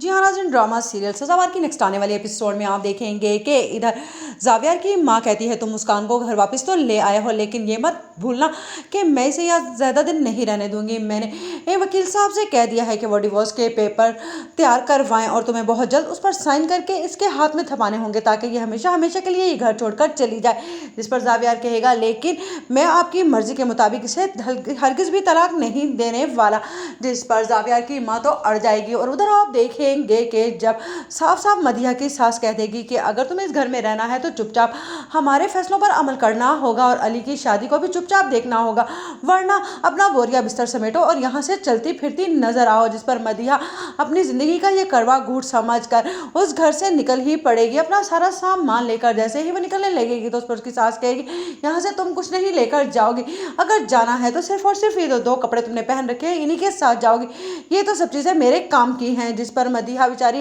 जी हाँ नाज़रीन, drama serial सज़ावार की नेक्स्ट आने वाले एपिसोड में आप देखेंगे कि इधर जावियर की माँ कहती है तुम मुस्कान को घर वापस तो ले आए हो, लेकिन ये मत भूलना कि मैं इसे यहाँ ज़्यादा दिन नहीं रहने दूंगी। मैंने वकील साहब से कह दिया है कि वो डिवोर्स के पेपर तैयार करवाएं और तुम्हें बहुत जल्द उस पर साइन करके इसके हाथ में थमाने होंगे ताकि ये हमेशा हमेशा के लिए ये घर छोड़कर चली जाए। जिस पर जावियर कहेगा लेकिन मैं आपकी मर्जी के मुताबिक इसे हरगिज़ भी तलाक नहीं देने वाला। जिस पर जावियर की माँ तो अड़ जाएगी और उधर आप देखेंगे कि जब साफ साफ मदिहा की सास कह देगी कि अगर तुम्हें इस घर में रहना है तो चुपचाप हमारे फैसलों पर अमल करना होगा और अली की शादी को भी चुपचाप देखना होगा, वरना अपना बोरिया बिस्तर समेटो और यहाँ से चलती फिरती नजर आओ। जिस पर मदिहा अपनी जिंदगी का ये कड़वा घूंट समझकर उस घर से निकल ही पड़ेगी अपना सारा सामान लेकर। जैसे ही वो निकलने लगेगी तो उस पर उसकी सास कहेगी यहाँ से तुम कुछ नहीं लेकर जाओगी, अगर जाना है तो सिर्फ और सिर्फ ये दो कपड़े तुमने पहन रखे हैं इन्हीं के साथ जाओगी, ये तो सब चीजें मेरे काम की हैं। जिस पर मदिहा बेचारी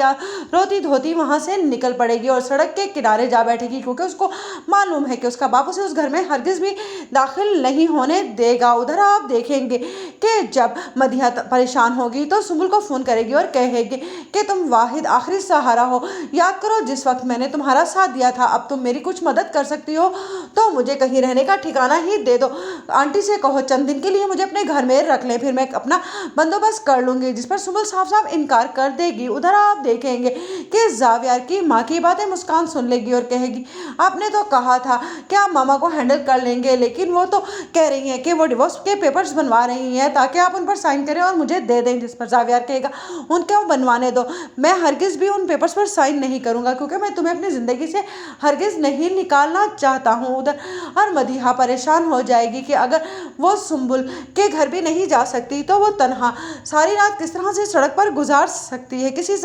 रोती धोती वहां से निकल पड़ेगी और सड़क के किनारे जा बैठेगी क्योंकि उसको मालूम है कि उसका बाप उसे उस घर में हरगिज भी दाखिल नहीं होने देगा। उधर आप देखेंगे कि जब मदिहा परेशान होगी तो सुम्बुल को फोन करेगी और कहेगी कि तुम वाहिद आखिरी सहारा हो, याद करो जिस वक्त मैंने तुम्हारा साथ दिया था, अब तुम मेरी कुछ मदद कर सकती हो तो मुझे कहीं रहने का ठिकाना ही दे दो, आंटी से कहो चंद दिन के लिए मुझे अपने घर में रख ले, फिर मैं अपना बंदोबस्त कर लूंगी। जिस पर सुम्बुल साफ साफ इनकार कर देगी। उधर आप देखेंगे कि जावियर की माँ की बातें मुस्कान सुन लेगी और कहेगी आपने तो कहा था कि आप मामा को हैंडल कर लेंगे, लेकिन वो तो कह रही हैं कि वो डिवोर्स के पेपर्स बनवा रही हैं ताकि आप उन पर साइन करें और मुझे दे दें। जिस पर जावियर कहेगा उनके वो बनवाने दो, मैं हरगिज भी उन पेपर्स पर साइन नहीं करूंगा क्योंकि मैं तुम्हें अपनी जिंदगी से हरगिज नहीं निकालना चाहता हूँ। उधर और मदिहा परेशान हो जाएगी कि अगर वो सुम्बुल के घर भी नहीं जा सकती तो वो तनहा सारी रात किस तरह से सड़क पर गुजार सकती है किसी